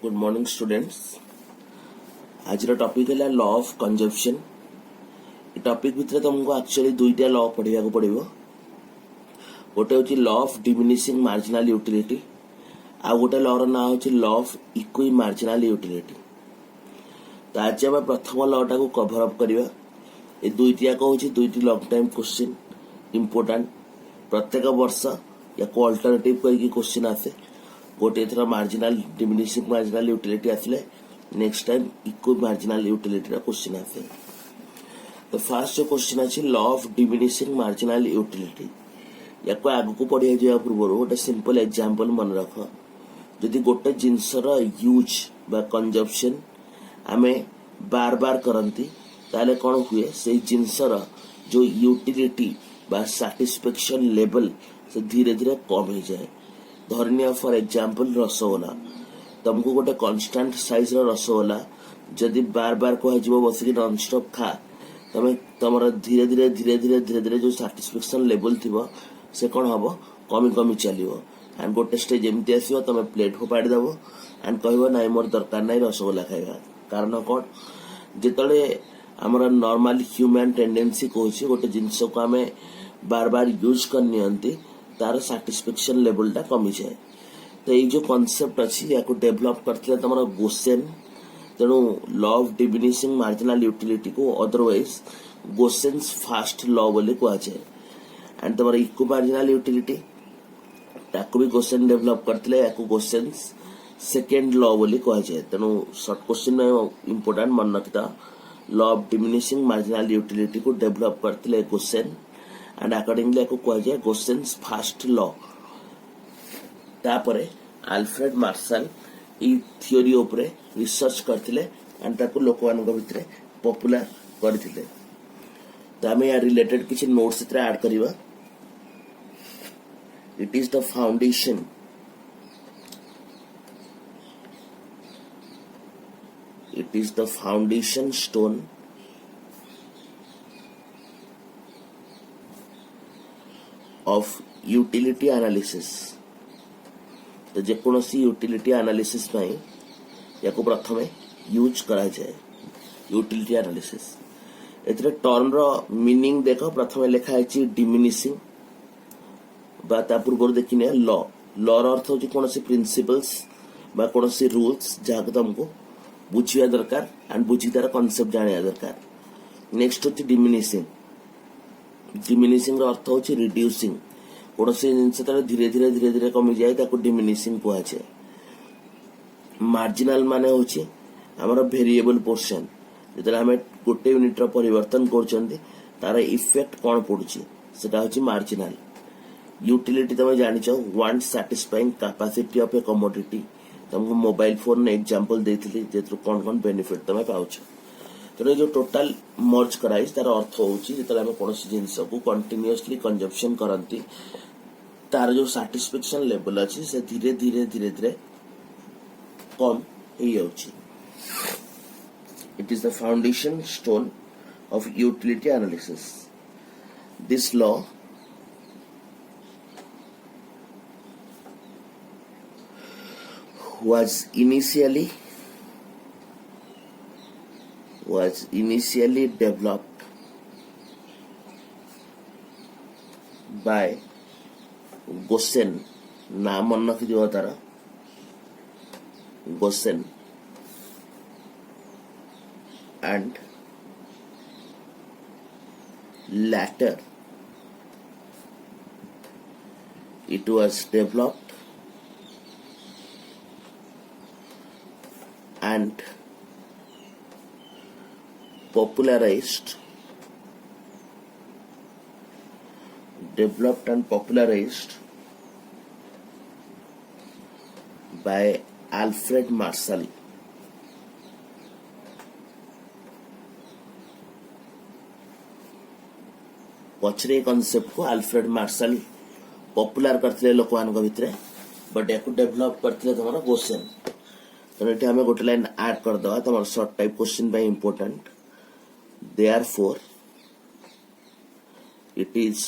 Good morning students. आज topic है law of consumption. ये टॉपिक भितर तुमको एक्चुअली दुईटा लॉ पढ़िया को पड़िबो। गोटे होची law of diminishing marginal utility, आ गोटे लॉ रो ना होची law of equi marginal utility. तो आज हम प्रथम लॉ टा को कवर अप करिवा। ये दुईटा को होची दुईटी लॉन्ग टाइम क्वेश्चन इंपोर्टेंट। प्रत्येक वर्ष या को अल्टरनेटिव करके क्वेश्चन आसे। गोटे थर मार्जिनल डिमिनिशिंग मार्जिनल यूटिलिटी आसले, next time equi marginal utility रा क्वेश्चन आसे। तो फर्स्ट जो क्वेश्चन अछि law of diminishing marginal utility, या को आगु को पढ़िया जाया पूर्व गोटे सिंपल एग्जांपल मन रख। जदि गोटे जिनसर यूज बा कंजप्शन आमे बार बार करंती ताले कोन हुए से जिनसर जो यूटिलिटी बा सैटिस्फैक्शन लेवल से धीरे धीरे कम हो जाए। धरनिया फॉर एग्जांपल रसगोला, तुमको गोटे कांस्टेंट साइज रो रसगोला जदि बार बार कह जीवो बसिक नॉन स्टॉप खा, तमे तमरा धीरे धीरे धीरे धीरे धीरे धीरे जो सैटिस्फैक्शन लेवल थिबो से कोन हबो कमी कमी चलियो। एंड गोटे स्टेज एमती आसीबो तमे प्लेट फोपाड़ी दबो एंड कहबो नाइ मोर दरकार नाइ रसगोला खाइबा। कारण कोन जेतले हमर नॉर्मल ह्यूमन टेंडेंसी कहूची गोटे जिंस को आमे बार बार यूज करनियंती तार सैटिस्फैक्शन लेवल टा कमी जाए। तो ये जो कॉन्सेप्ट अच्छी या को डेवलप करथिले तमरा गोसेन। तेणु law of diminishing marginal utility को अदरवाइज गोसेन्स फर्स्ट लॉ बोले कहा जाए। एंड तमरा इक्वी मार्जिनल यूटिलिटी ताको भी गोसेन डेवलप करथिले, या को गोसेन्स सेकंड लॉ बोले कहा जाए। तेणु शॉर्ट क्वेश्चन में इंपोर्टेंट मन रखता law of diminishing marginal utility को डेवलप करथिले गोसेन, एंड अकॉर्डिंगली को कहा जाए गोसेन्स फर्स्ट लॉ। तापरे अल्फ्रेड मार्शल ई थियोरी ऊपर रिसर्च करथिले एंड ताको लोकमानक भितरे पॉपुलर करथिले। तो आमे या रिलेटेड किछि नोट्स इतरे ऐड करिवा। It is the foundation stone of utility analysis. तो जेकोसी यूटिलिटी एनालिसिस में या को प्रथम यूज करा जाए यूटिलिटी एनालिसिस। एतरे टर्म रो मीनिंग देखो, प्रथम लिखा है डिमिनिशिंग बा ता पूर्व देखिने लॉ। लॉ रो अर्थ होची कोनसी प्रिंसिपल्स बा कोनसी रूल्स जहां तुमको बुझिया दरकार एंड बुझी तार कांसेप्ट जानिया दरकार। नेक्स्ट होची डिमिनिशिंग। डिमिनिशिंग रो अर्थ होची रिड्यूसिंग। कोनसी जिंस तार धीरे धीरे धीरे धीरे कमी जाए ताको डिमिनिशिंग कहा जाए। मार्जिनल माने होची हमर वेरिएबल पोर्शन। जेतला हमें गोटे यूनिट रो परिवर्तन करचंदी तार इफेक्ट कोन पडुची सेटा होची मार्जिनल। यूटिलिटी तमे जानिचो want satisfying capacity of a commodity. तुमको मोबाइल फोन एग्जांपल देथिली जेतु कोन कोन बेनिफिट तमे पाउछ। तो जो टोटल मर्ज कराइस तार अर्थ होची जेतला हमें कोनसी जिंस को कंटीन्यूअसली कंजप्शन करंती तार जो सैटिस्फैक्शन लेवल अछि से धीरे धीरे धीरे धीरे कम हो जाउची। It is the foundation stone of utility analysis. This law was initially developed by Gosen, नाम मन रखिदियो तारा Gosen, and later it was developed and popularized by Alfred Marshall. पछरे कॉन्सेप्ट को अल्फ्रेड मार्शल पॉपुलर करथिले लोकमान को भितरे, बट याको develop करथिले तमरा गोसेन। तो एठी हमें गोटे लाइन ऐड कर दवा तमरा शॉर्ट टाइप क्वेश्चन बाय important. Therefore it is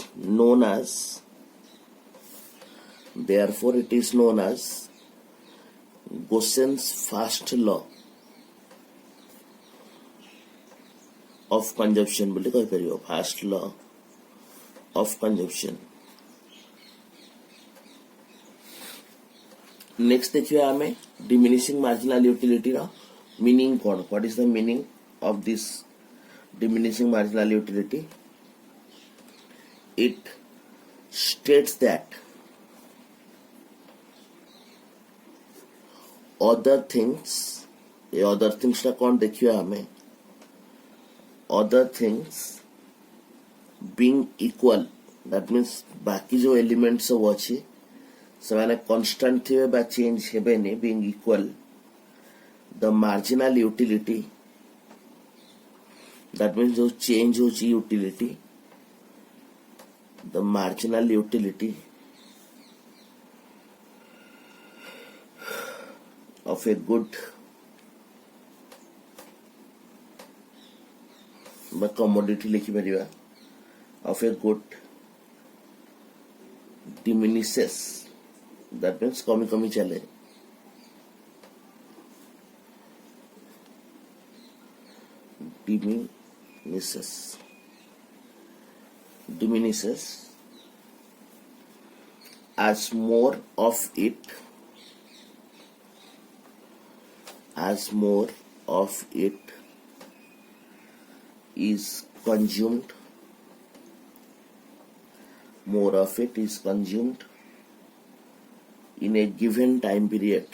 known as Gaussian's first law of consumption बोली कही परियो first law of consumption. Next देखिए हमें diminishing marginal utility रा meaning कौन. What is the meaning of this diminishing marginal utility? It states that other things, ये other things टा कौन देखिए हमें, other things being equal, that means बाकी जो एलिमेंट सब अच्छी ସେମାନେ constant ଥିବେ ବା ଚେଞ୍ଜ ହେବେନି, being equal, the marginal utility, that means जो चेंज होची utility, the marginal utility of a good ବା commodity लिखिପାରିବା, of a good diminishes, that means कमी कमी चले, diminishes as more of it is consumed, more of it is consumed in a given time period,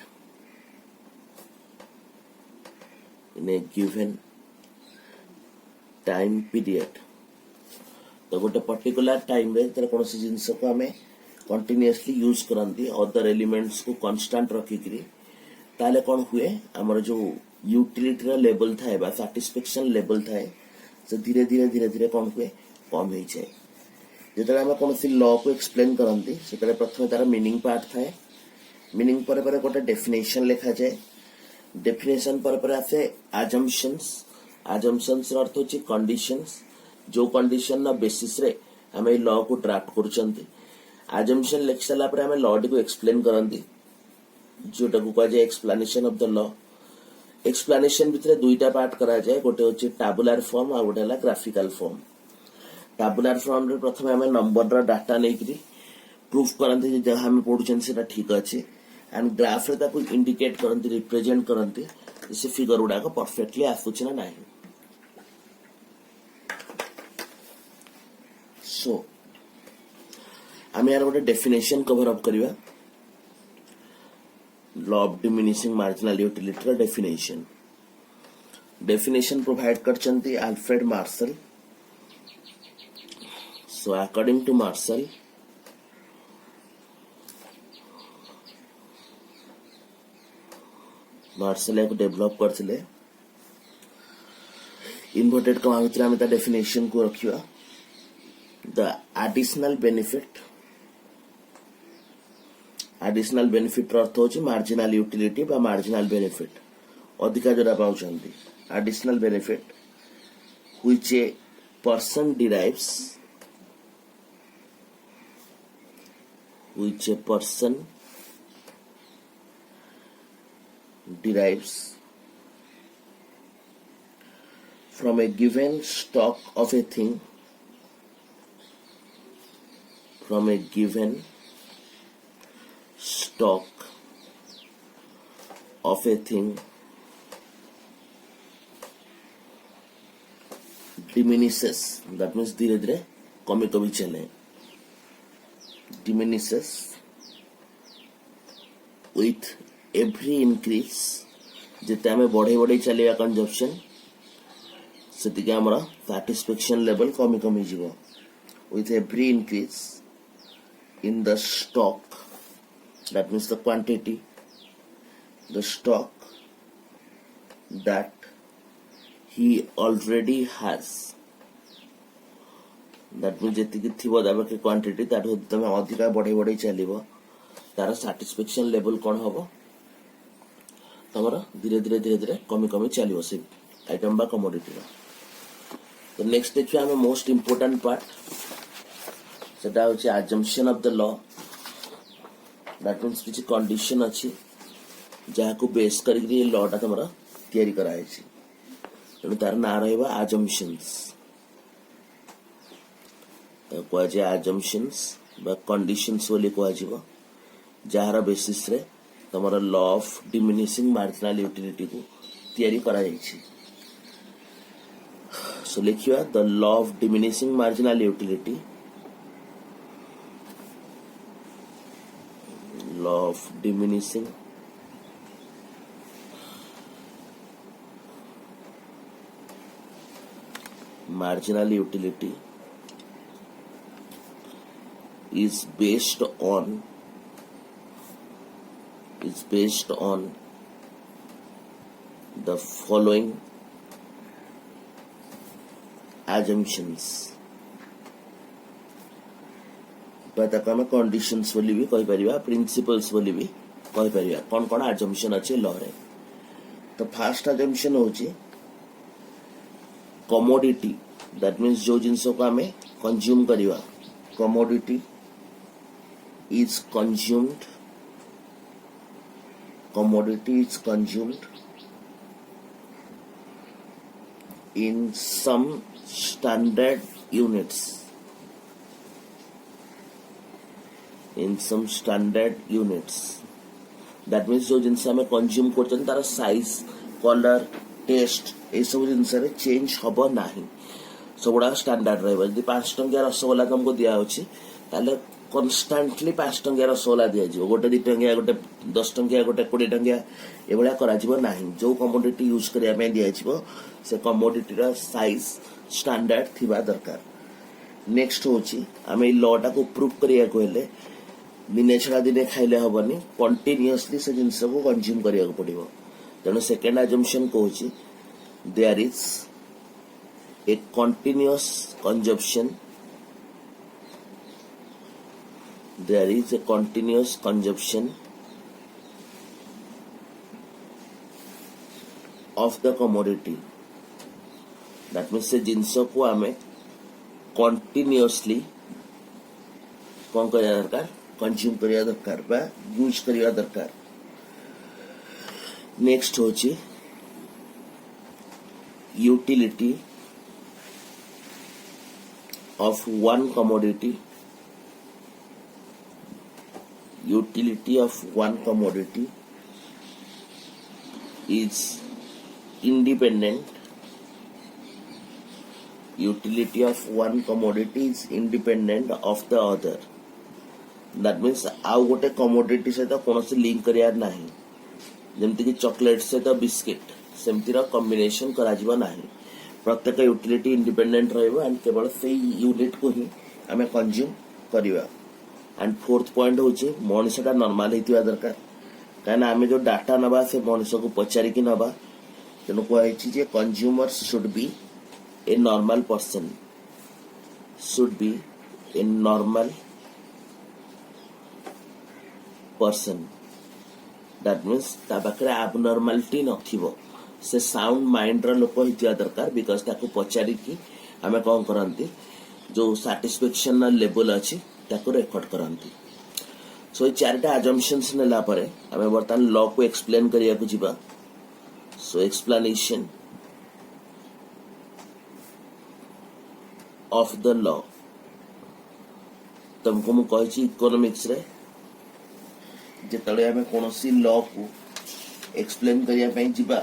in a given time period. तो गोटे particular time रे तर कौन सी जिनस को हमें कंटिन्यूअसली यूज करंती अदर एलिमेंट्स को कांस्टेंट रखिकरी, ताले कौन हुए हमर जो यूटिलिटी रा लेवल थाए बा सैटिस्फैक्शन लेवल थाए से धीरे धीरे धीरे धीरे कौन हुए कम हो जाए. जेतले हम कौन सी लॉ को एक्सप्लेन करंती सेतले प्रथम तार मीनिंग पार्ट थाए, मीनिंग पर गोटे डेफिनेशन लिखा जाए, डेफिनेशन पर आसे अजम्पशंस, अजम्पशंस अर्थ होची कंडीशंस, जो कंडीशन ना बेसिस रे हमें लॉ को ड्राफ्ट करचंती. अजम्पशन लिख साला पर हमें लॉ को एक्सप्लेन करंती, जोटा को कहा जाए explanation of the law. Explanation भितर दुईटा पार्ट करा जाए, गोटे होची टैबुलर फॉर्म और गोटे हला ग्राफिकल फॉर्म. टैबुलर फॉर्म रे प्रथम हमें नंबर रा डाटा लेकरी प्रूफ करंती जे जहां हमें पढुचन सेटा ठीक अछि, एंड ग्राफ रे ताको इंडिकेट करंती, रिप्रेजेंट करंती से फिगर उडा को परफेक्टली आसुछ ना नाही. सो हम यार गोटे डेफिनेशन कवर अप करिवा, law of diminishing marginal utility रा डेफिनेशन. डेफिनेशन प्रोवाइड करचंती Alfred Marshall. So according to Marshall, Marshall एक डेवलप करथिले इन्वर्टेड कमा भितर हम ता डेफिनेशन को रखिवा. द एडिशनल बेनिफिट अर्थ होची मार्जिनल यूटिलिटी बा मार्जिनल बेनिफिट, अधिका जोरा पाउचंती additional benefit which a person derives, which a person derives from a given stock of a thing, from a given stock of a thing diminishes, that means धीरे धीरे कमी कमी चले, diminishes with every increase, जिते हमें बढ़े बढ़े चलेगा कंजप्शन सेतिके हमरा सैटिस्फैक्शन लेवल कमी कमी जीवो. with every increase in the stock, that means the quantity, the stock that he already has, that means जेतिकी थिबो दाबा के क्वांटिटी ताठ तमे अधिका बढ़े बढ़े चलिबो, तार सैटिस्फैक्शन लेवल कोन हबो तमरा धीरे धीरे धीरे धीरे कमी कमी चलिबो से आइटम बा कमोडिटी रो. तो नेक्स्ट देखिए हमें मोस्ट इंपोर्टेंट पार्ट सेटा होची assumption of the law, that means किछि कंडीशन अछि जहाँ को बेस करके लॉ टा तुम तैयारी कराई तेणु तार ना रहा आजम्पशंस कहुए आजम्पशंस कंडीशंस बोली कहुए जार बेसिस रे तुम law of diminishing marginal utility को तैयारी कराई सो लिखिया the law of diminishing marginal utility law of diminishing marginal utility is based on the following assumptions आम कंडीशंस बोली भी कहि परिबा प्रिंसिपल्स बोली भी कहि परिबा कौन कौन अजम्पशन अच्छे लॉ रे तो फास्ट अजम्पशन होची कमोडिटी दैट मींस जो जिंस को आम कंज्यूम करिवा commodity is consumed in some standard units that means जो जिनस आम कंज्यूम कर तार साइज कलर टेस्ट ये सब जिनस चेंज हम ना सबुड़ा स्टैंडर्ड रही 5 टंकिया रसगोला तुमको दिखाई कन्स्टांटली 5 टंकिया रसगोला दिज्व गोटे 2 टंकिया गोटे 10 टंकिया गोटे 20 टंकिया ये ना जो कमोडिटी यूज करने दिज्व से कमोडिटी साइज स्टैंडर्ड थिबा दरकार नेक्स्ट होची आम लॉ टा को प्रूव करिया को हेले दिने छड़ा दिने खाइले हबनी कंटिन्यूअसली से जिनस को कंज्यूम करिया को पड़िबो तेणु सेकेंड अजम्पशन कहूची there is a continuous consumption of the commodity that means से जिनस को आम कंटिन्यूअसली कौन करिया दरकार कंज्यूम करिया दरकार बा यूज करिया दरकार नेक्स्ट होची utility of one commodity is independent of the other that means आउ गोटे कमोडिटी सहित कौन लिंक करियार नाही जेमती कि चॉकलेट सहित बिस्किट सेमती कॉम्बिनेशन करा नाही प्रत्येक यूटिलिटी इंडिपेंडेंट रहइबो एंड केवल से यूनिट को ही आमे कंज्यूम करिवा एंड फोर्थ पॉइंट होची मनुष्यटा नॉर्मल हेतिवा दरकार काना आमे जो डाटा नबा से मनुष्य को पचारि कि नबा तेणु कहुई जे consumer should be a normal person that means ता पाखरे एबनॉर्मलिटी नथिबो से साउंड माइंड रो लोक हितिया दरकार बिकॉज ताको पचारि कि आमे कोन करंती जो सैटिस्फैक्शन लेवल अछि ताको रेकॉर्ड करंती सो ये चारटा अजम्पशंस नेला परे आमे बर्तमान लॉ को एक्सप्लेन करिया को जिबा सो एक्सप्लेनेशन ऑफ द लॉ तुमको मु कहि इकोनॉमिक्स रे जेतले आमे कोनोसी लॉ को एक्सप्लेन करिया पई जिबा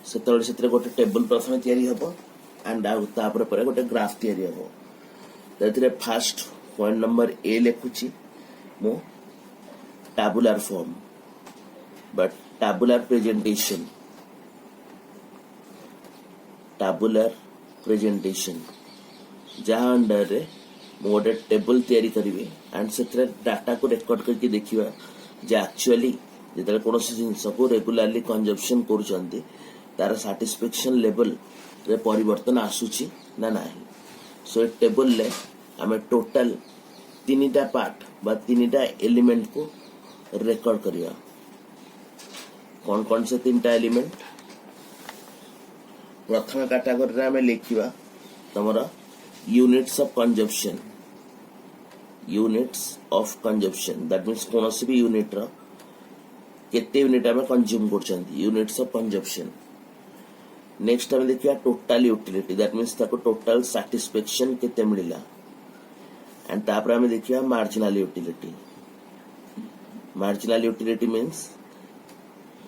सेतले सेतरे गोटे टेबल प्रथमे तयारी हबो एंड तापर पर गोटे ग्राफ तयारी हबो तेतरे फर्स्ट पॉइंट नंबर ए लेखुची मो tabular form but tabular presentation जहाँ अंडर रे मो गोटे टेबल तयारी करी एंड से डाटा को रेकॉर्ड करके देखिबा जे एक्चुअली जेतले कोनोसी जिंस को रेगुलरली कंजप्शन करूचंती तार सैटिस्फैक्शन लेवल रे परिवर्तन आसुची ना नाही सो ए टेबल ले आमे टोटल 3टा पार्ट बा 3टा एलिमेंट को रेकॉर्ड करिया कौन कौन से 3टा एलिमेंट प्रथम कैटेगरी आम लिखा तुम units of consumption that means कौन सी भी यूनिट रो केते यूनिट आम कंज्यूम कर यूनिट्स ऑफ कंजप्शन। नेक्स्ट आम देखिए total utility that means total satisfaction केते मिला एंड तापर आम देखिए मार्जिनल यूटिलिटी मीन्स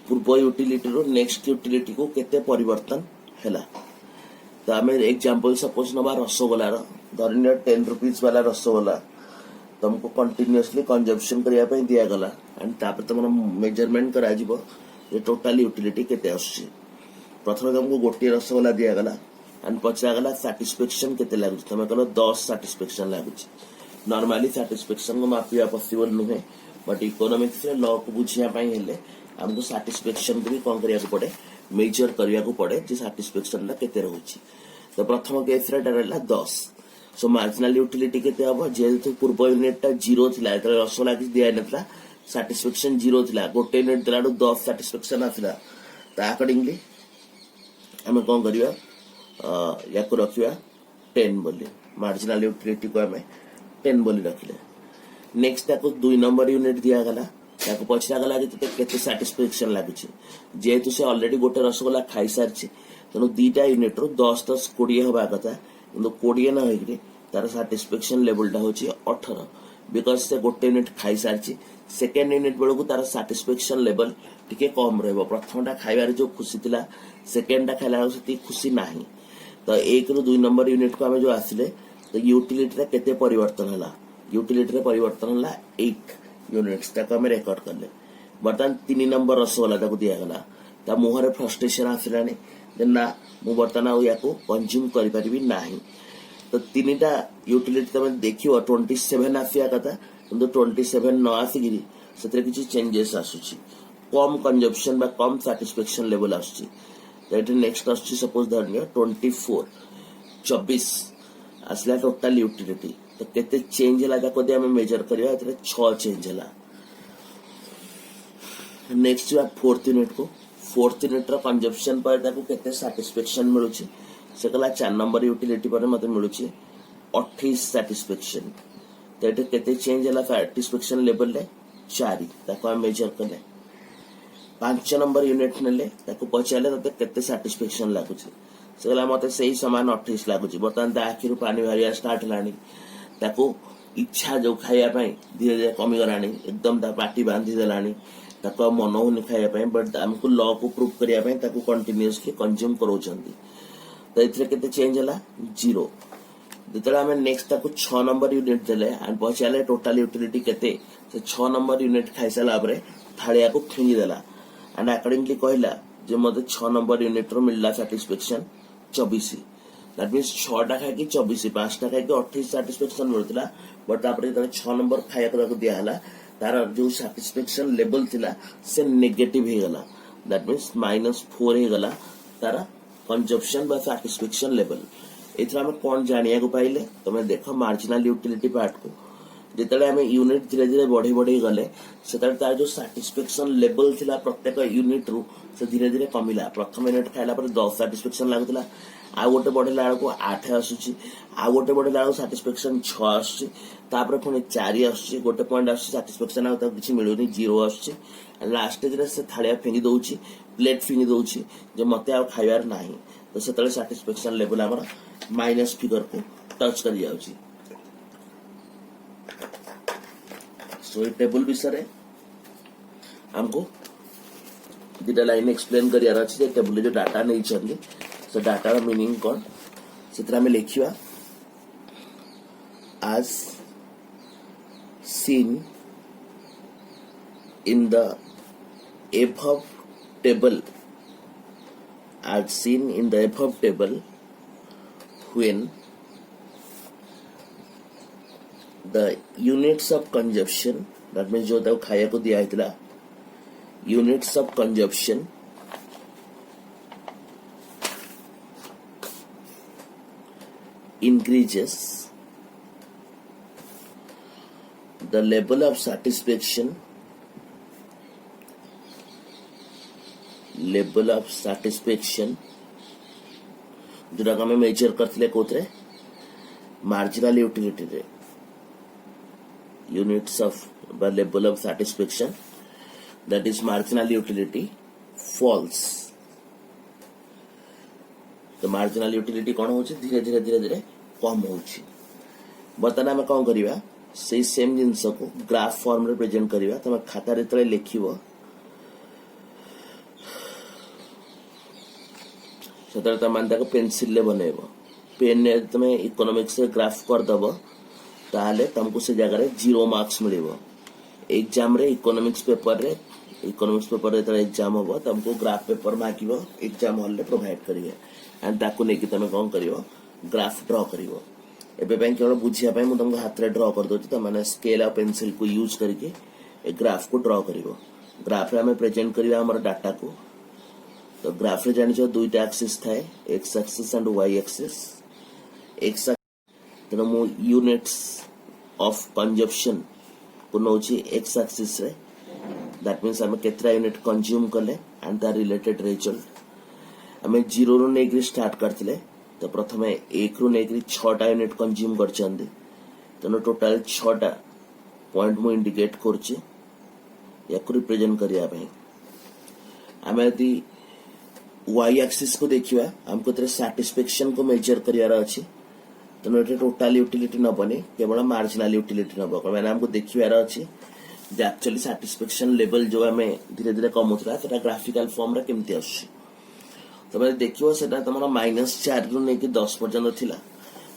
पूर्व यूटिलिटी रो नेक्स्ट यूटिलिटी को केते परिवर्तन हैला। तो आम एग्जांपल सपोज नवा रसगोला धरनिया 10 रुपीज वाला रसगोला तुमको कंटिन्यूअसली कंजप्शन करने पे दिया गला एंड तापर तुम मेजरमेंट करा जिवो जे टोटल यूटिलिटी केते आछी। प्रथम तुमको गोटे रसगोला दिया गला एंड पचरा गला सैटिस्फैक्शन केते लागुच तुम कहलो 10 सैटिस्फैक्शन लागुच। नॉर्मली सैटिस्फैक्शन को मापिया पॉसिबल नुहे बट इकोनॉमिक्स रे लॉ को बुझिया पई हेले हमको सैटिस्फैक्शन को भी कौन करिया को पड़े मेजर करिया को पड़े जे सैटिस्फैक्शन ला केते रहउची। तो प्रथम केस रे रहला 10 सो मार्जिनल यूटिलिटी केते हबो जेहेतु पूर्व यूनिट टा 0 थिला त रसगोला कि दिया नथला सैटिस्फैक्शन 0 थिला गोटे यूनिट दिलाडू 10 सैटिस्फैक्शन आथिला ता अकॉर्डिंगली हमें कौन करिया या को रखिया 10 बोली मार्जिनल यूटिलिटी को हमें 10 बोली रखिले। नेक्स्ट ताको 2 नंबर यूनिट दिया गला ताको पछरा गला जे तते केते सैटिस्फैक्शन लागुची जेहेतु से ऑलरेडी गोटे रसगोला खाई सारची तनो दीटा यूनिट रो 10 10 20 हबा कथा किंतु 20 ना होइकरी तार सैटिस्फैक्शन लेवल टा होची 18 बिकॉज से गोटे यूनिट खाई सारची सेकेंड यूनिट बेलू तार सैटिस्फैक्शन लेवल टिके कम रहबो। प्रथम टा खाइबार जो खुशी थिला सेकेंड टा खाइला से खुशी नाही। तो 1 ରୁ 2 नंबर यूनिट को हमें जो आसिले तो यूटिलिटी रे केते परिवर्तन हला यूटिलिटी रे परिवर्तन हला 8 यूनिट्स तक हमें रिकॉर्ड करले। बर्तमान 3 नंबर रसगोला ताको दिया गला ता मुहरे फ्रस्ट्रेशन आसिलानी जे ना मु बर्तमान आ याको कंज्यूम करि परिबी नाही। तो तीनटा यूटिलिटी तमे देखियो 27 आसिया कथा किंतु 27 न आसिगिरी सेतरे किछि चेंजेस आसुची कम कंजप्शन बा कम सैटिस्फैक्शन लेवल आसुची। तो नेक्स्ट आसुची सपोज धरनियो 24 आसला टोटल यूटिलिटी तो केते चेंज हला ताको दे हमें मेजर करिया एतरे 6 चेंज हला। नेक्स्ट जो फोर्थ यूनिट रो कंजप्शन पर ताको केते सैटिस्फैक्शन मिलुची से कला 4 नंबर यूटिलिटी पर मते मिलुची 28 सैटिस्फैक्शन। तो एटे केते चेंज हला सैटिस्फैक्शन लेवल ले 4 ताको हम मेजर करले। 5 नंबर यूनिट नेले ताको पचाले तते केते सैटिस्फैक्शन लागुची से कला मते सही समान 28 लागुची। बर्तमान ता आखिरु पानी बाहरिया स्टार्ट हलानी ताको इच्छा जो खाइया पई धीरे धीरे कमी गलानी एकदम ता पार्टी बांधी देलानी ताको मन होनी खाइया पई बट हमको लॉ को प्रूव करिया पई ताको कंटीन्यूअसली कंज्यूम करोचंदी। तो इथरे केते चेंज हला 0 जेतले हमें नेक्स्ट ताको 6 नंबर यूनिट देले एंड पचाले टोटल यूटिलिटी केते से 6 नंबर यूनिट खाइसला परे थालिया को फिंगी देला एंड अकॉर्डिंगली कहला जे मते 6 नंबर यूनिट रो मिलला सैटिस्फैक्शन 24 दैट मीन्स 6 टा खाइ कि 24 5 टा खाइ कि 28 सैटिस्फैक्शन मिलतला बट तापर जे 6 नंबर खाया को दिया हला तार जो सैटिस्फैक्शन लेवल थिला से नेगेटिव हे गला दैट मीन्स -4 हे गला तार कंजप्शन बा सैटिस्फैक्शन लेवल। एथरा हम कोन जानिया को पाइले तमे देखो मार्जिनल यूटिलिटी पार्ट को जेतले हमें यूनिट धीरे धीरे बढ़ी बढ़ी गले सेतले तार जो सैटिस्फैक्शन लेवल थिला प्रत्येक यूनिट रु से धीरे धीरे कमिला। प्रथम यूनिट खाइला पर 10 सैटिस्फैक्शन लागुतला आ गोटे बढ़ेला को 8 आसुची आ गोटे बढ़ेला को सैटिस्फैक्शन 6 आसुची तापर पुनी 4 आसुची गोटे पॉइंट आसुची सैटिस्फैक्शन आ किछि मिलुनी 0 आसुची लास्ट रे से थालिया फेंगी दउची प्लेट फेंगी दउची जे मते आ खाइबार नाही तो सेतले सैटिस्फैक्शन लेवल हमर माइनस फिगर को टच कर जाउची। सो ये टेबल विषय हमको दुटा लाइन एक्सप्लेन करियार अछि टेबल जो डाटा नहीं छथि से डाटा रा मीनिंग कोन सेतरा में लिखिवा as seen in the above table when the units of consumption that means जो तक खाया को दिया है units of consumption increases the level of satisfaction जोटा आम मेजर करते कौन मार्जिनाल यूटिलिटी रे units of level of satisfaction that is marginal utility falls तो मार्जिनाल यूटिलिटी कौन हो धीरे धीरे धीरे धीरे कम हो बर्तमान आम कौन करवा से सेम जिनस को ग्राफ फॉर्म रे प्रेजेंट करवा तुम खातार जो लिख से तुम पेनसिल बनइब पेन तुम इकोनॉमिक्स ग्राफ करदब ताले तुमको से जगह 0 मार्क्स मिल एग्जाम रे इकोनॉमिक्स पेपर जो एग्जाम हम तुमको ग्राफ पेपर मागिब एग्जाम हॉल प्रोवाइड करेंगे एंड ताकू लेकिन तुम कौन कर ग्राफ ड्र कर एवं केवल बुझापी मुझे तुमको हाथ में ड्र करदे तुमने स्केल और पेनसिल को यूज करके ग्राफ को ड्र कर ग्राफ रे प्रेजेंट करवा डाटा को तो ग्राफ रे जानी दुईटा एक्सिस थाए X axis and Y axis X तेना मु यूनिट्स ऑफ कंजप्शन को नौची एक्स एक्सिस रे दैट मीन्स आम केतरा यूनिट कंज्यूम कले एंड द रिलेटेड रिजल्ट आम 0 रु नेक स्टार्ट करथिले तो प्रथम 1 रु नेक 6टा यूनिट कंज्यूम करछंदी तेनो टोटल 6टा पॉइंट मु इंडिकेट करछि याको रिप्रेजेंट करिया पे आम यदि वाई एक्सिस को देखिवा हमको तेरे सैटिस्फैक्शन को मेजर करियार अछि तो ये टोटल यूटिलिटी नबनी केवल मार्जिनाल यूटिलिटी नब मैंने हमको देखिबार अछि जे एक्चुअली सैटिस्फैक्शन लेवल जो आम धीरे धीरे कमुला तो ग्राफिकल फॉर्म रे केमती आछि तुम देखियो सेटा तुम -4 रु नेकी 10 पर्यंत थिला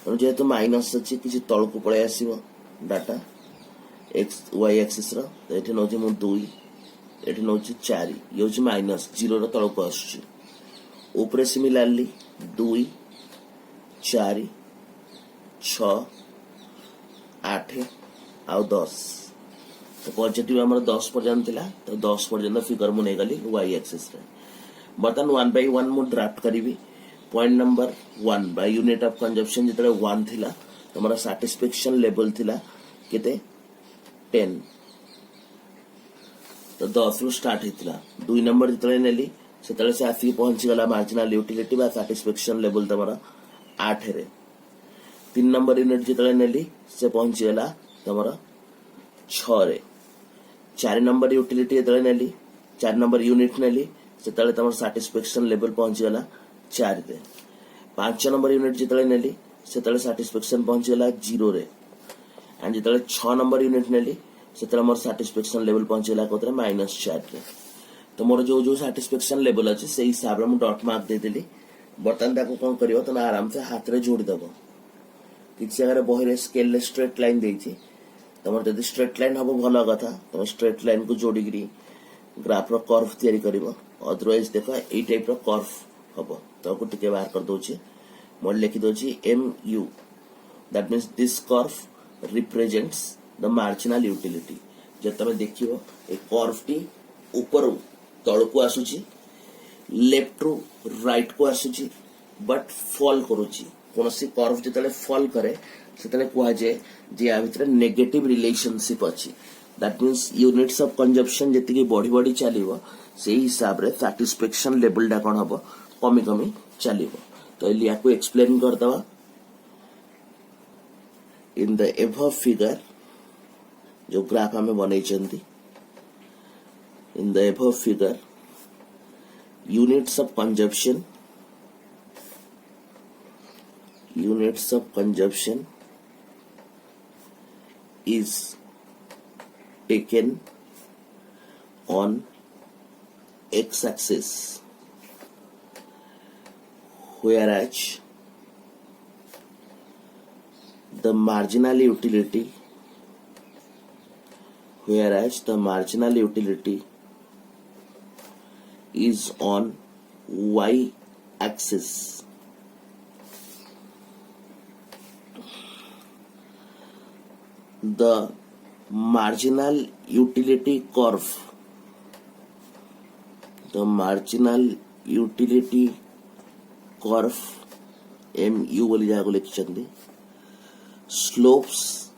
जेहेतु माइनस अच्छी किसी तल को पलि आसो डाटा एक्स वाई एक्सिस रो नौ 2 ये नौ 4 ये हूँ माइनस 0 तल को आसपरे सिमिलारली 2 4 6 8 आउ 10 तो पॉजिटिव आम 10 पर्यंत थिला तो 10 पर्यंत फिगर मुझे गली वाई एक्सिस बर्तमान 1 by 1 मु ड्राफ्ट करी point number 1 by unit of consumption जो 1 थिला तुम सैटिस्फैक्शन लेवल थिला केते 10 तो 10 रु स्टार्ट होता 2 नंबर जो नेली से आसिक पहुंची गला मार्जिनाल यूटिलिटी बा सैटिस्फैक्शन लेवल तुम 8 रे 3 नंबर यूनिट जो नेली से पहुंची गला तुम 6 रे 4 नंबर यूटिलिटी जो नेली 4 नंबर यूनिट नेली से तुम सैटिस्फैक्शन लेवल पहुंची गला 4 रे 5 नंबर यूनिट जो नेली से सैटिस्फैक्शन पहुंची गला 0 रे एंड जो 6 नंबर यूनिट नेली से मोर सैटिस्फैक्शन लेवल पहुंची गला कोतरे -4 रे तो मोर जो जो सैटिस्फैक्शन लेवल अच्छे से हिसाब से मुझे डॉट मार्क देदेली बर्तमान ताको कौन कर तुम आराम से हाथ में जोड़ीदेव किसी जगह बही स्केल स्ट्रेट लाइन देती तुम जब स्ट्रेट लाइन हम भल कथा तुम स्ट्रेट लाइन को जोड़ी ग्राफ रो कर्व तैयारी कर अदरवाइज देख यही टाइप रो कर्व हम तो टे बाहर कर दूचे मोर लिखि दौची MU that means this curve represents the marginal utility जब तुम देखियो ए कर्व टी ऊपर तल को आसुची लेफ्ट रु राइट को आसुची बट फॉल करुची कौन सी कर्व जो फॉल करे से कहुए जे या भितर नेगेटिव रिलेशनशिप अच्छी that means units of consumption जी बढ़ी बढ़ी चलो से हिसाब रे सैटिस्फैक्शन लेवल टा कौन हम कमी कमी चलो तो या एक्सप्लेन करदवा इन द एबव फिगर जो ग्राफ हमें बनई in the above figure units of consumption is taken on x axis whereas the marginal utility is on y axis. The marginal utility curve MU बोली जहाँ को लिखी slopes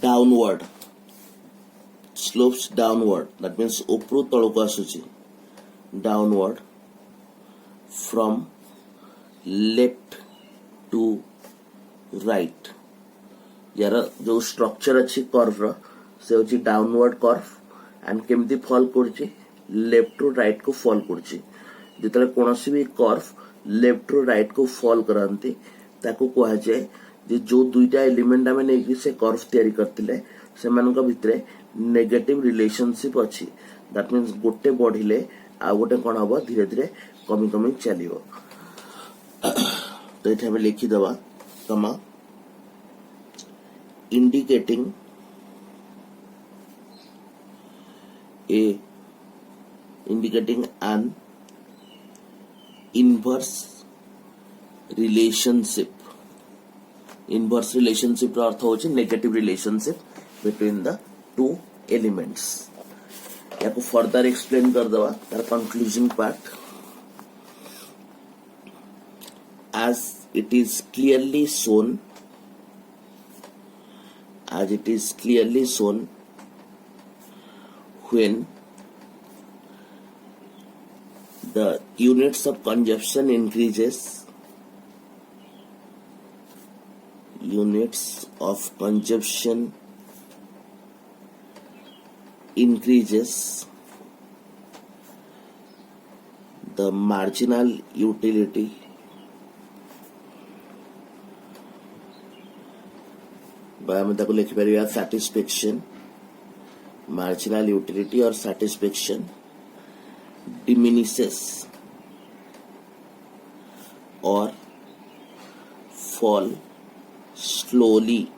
downward that means उपरू तल को आसुची downward from left to right यार जो structure अच्छी कर्व से होची डाउनवर्ड कर्व एंड केमती फॉल करची लेफ्ट टू राइट को फॉल करची जितने कौन भी कर्व लेफ्ट टू राइट को फॉल करती ताको कहा जाए जे जो दुईटा एलिमेंट आम नहीं से कर्व तैयारी करते से भितर नेगेटिव रिलेशनशिप अच्छी दैट मीन्स गोटे बढ़िले आ गोटे कौन हम धीरे धीरे कमी कमी चलो तो ये लिखिदबा कमा indicating an inverse relationship ର अर्थ होची negative relationship between the two elements या को फर्दर एक्सप्लेन कर दवा तार conclusion part as it is clearly shown when the units of consumption increases the marginal utility लिखिपर satisfaction marginal utility or satisfaction diminishes or fall slowly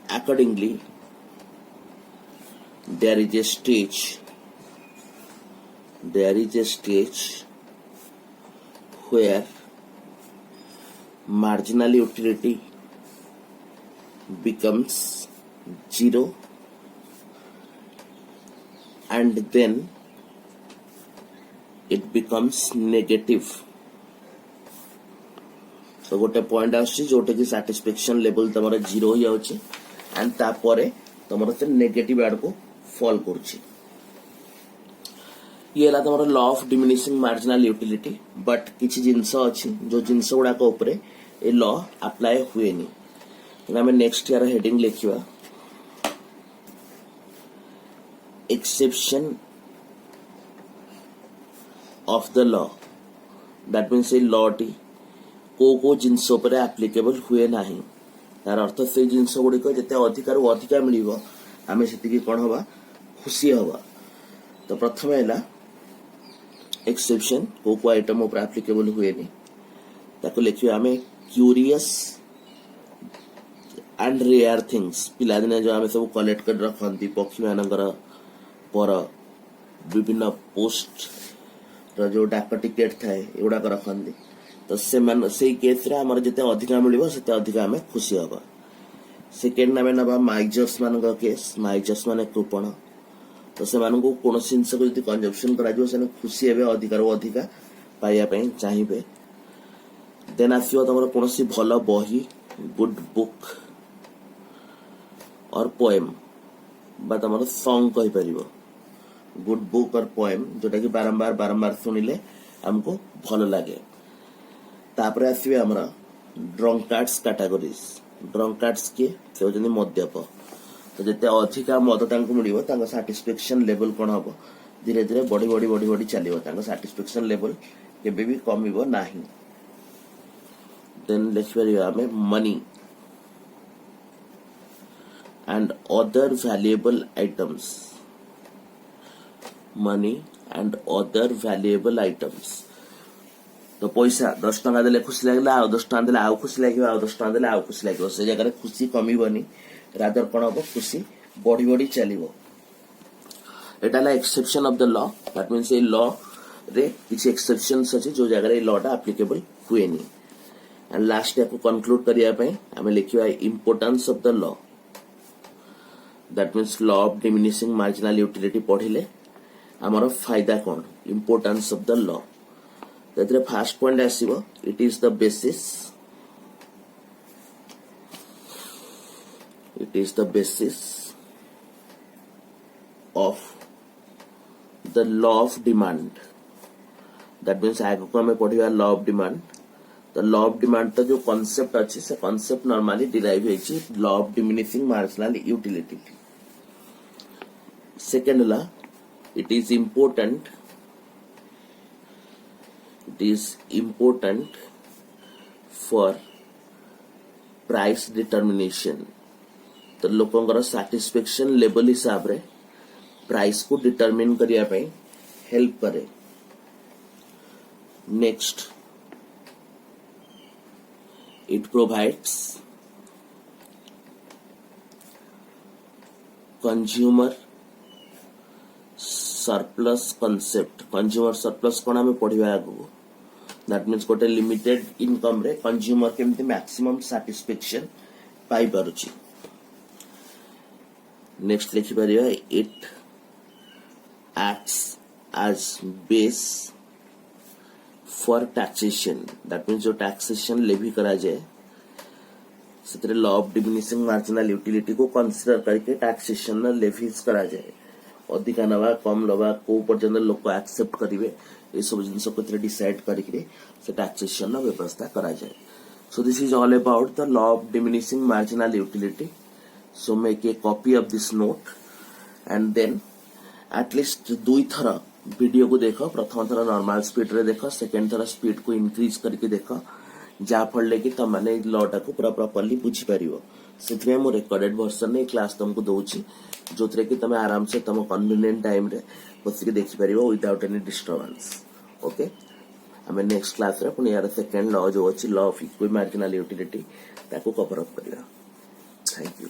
accordingly there is a stage where marginal utility becomes zero and then it becomes negative. तो गोटे point आछी जोटे की satisfaction level तमरा zero हो जाउची and तापरे तमरा से negative आड़ को फॉल करची ये है तुम law of diminishing marginal utility but किसी जिनस अच्छी जो जिनस गुड़ाक ये लॉ अप्लाई हुए आम नेक्स्ट यार हेडिंग लिखा exception of the law that means ये लॉ टी को जिनस एप्लिकेबल हुए ना तार अर्थ से जिनस गुड़िक जिते अधिकार अधिका मिल आम से कौन हवा खुशी हवा तो प्रथम है एक्सेप्शन को आइटम ऊपर एप्लिकेबल हुए ताको लिखिए आम क्यूरियस एंड रेयर थिंग्स पिलादिने जो आम सब कलेक्ट कर रखती पक्षी मानकर पर विभिन्न पोस्ट जो डाक टिकेट थाए एगुड़ाक रखती तो से केस रे आमर जिते अधिका मिल से अधिका आम खुशी हवा सेकेंड आम ना माइजर्स मान केस माइजर्स मान कृपण तो से कौन जिनस को जो कंजप्शन कर खुशी हे अधिकार अधिका पाइबापी चाहिए देन आसो तुम कौन भल बही गुड बुक और पोएम बा तुम सॉन्ग कहीपर गुड बुक और पोएम जोटा कि बारंबार बारंबार शुणिले आमको भल लगे तापर आसवे आमर ड्रंकार्ड्स कैटेगरीज ड्रंकार्ड्स किए से होती मद्यप तो जिते अधिका मद मिल साटिस्फैक्शन लेवल कौन हम धीरे धीरे बढ़ी बढ़ी बढ़ी बढ़ी चलो साटिस्फैक्शन लेवल केबे भी कमिबो नाही देन लिखिपर आम money and other valuable items तो पैसा 10 टंका देले खुशी लगे आ 10 टंका देले आ खुशी लगे आ 10 टंका देले आ खुशी लगे से जगह खुशी कमिबनी रादर कौन हम खुशी बढ़ी बढ़ी चलो एटा exception of the law that means a law रे किसी एक्सेप्शंस अच्छे जो जगह लॉ टा एप्लिकेबल हुए नहीं एंड लास्ट को कंक्लूड करने आम लिखा importance of the law that means law of diminishing marginal utility पढ़िले आमर फायदा कौन importance of the law first point आसो it is the basis of the law of demand. That means आगे को हमें पढ़िया law of demand. The law of demand तो जो concept अच्छी से concept normally derive है law of diminishing marginal utility. Second law, it is important for price determination. तो लोकंकर satisfaction level हिसाब रे प्राइस को डिटरमिन करिया पे हेल्प करे. Next, it provides consumer surplus concept. Consumer surplus कौन आम पढ़ा आगु. दैट मीन्स गोटे लिमिटेड इनकम रे कंज्यूमर केमती मैक्सिमम सैटिस्फैक्शन पाई पारुची. नेक्स्ट लिखि परिया, it acts as base for taxation. That means जो taxation levy करा जाए से law of diminishing marginal utility को कंसीडर करके टैक्सेशन ना लेवीज करा जाए. अधिका नवा कम लवा को पर्यंत लोक को एक्सेप्ट करिवे ये सब जिनस को डिसाइड करके से टैक्सेशन ना व्यवस्था करा जाए. So this is all about the law of diminishing marginal utility. So make a copy of this note and then at least 2 थर वीडियो को देख. प्रथम थर नॉर्मल स्पीड रे देख, सेकेंड थर स्पीड को इंक्रीज करके देख, जहाँ फल कि तुम मैंने लॉ टा को पूरा प्रॉपर्ली बुझी पार. से मो रेकर्डेड वर्सन ने क्लास तुमको दूची जो कि तुम आराम से तुम कन्वीनियंट टाइम रे बसिक देखिपर विदाउट एनी डिस्टर्बेंस. ओके, आम नेक्स्ट क्लास रे पुणी यार सेकेंड लॉ जो अच्छी law of equity marginal utility ताको कवर अप करिया. Thank you.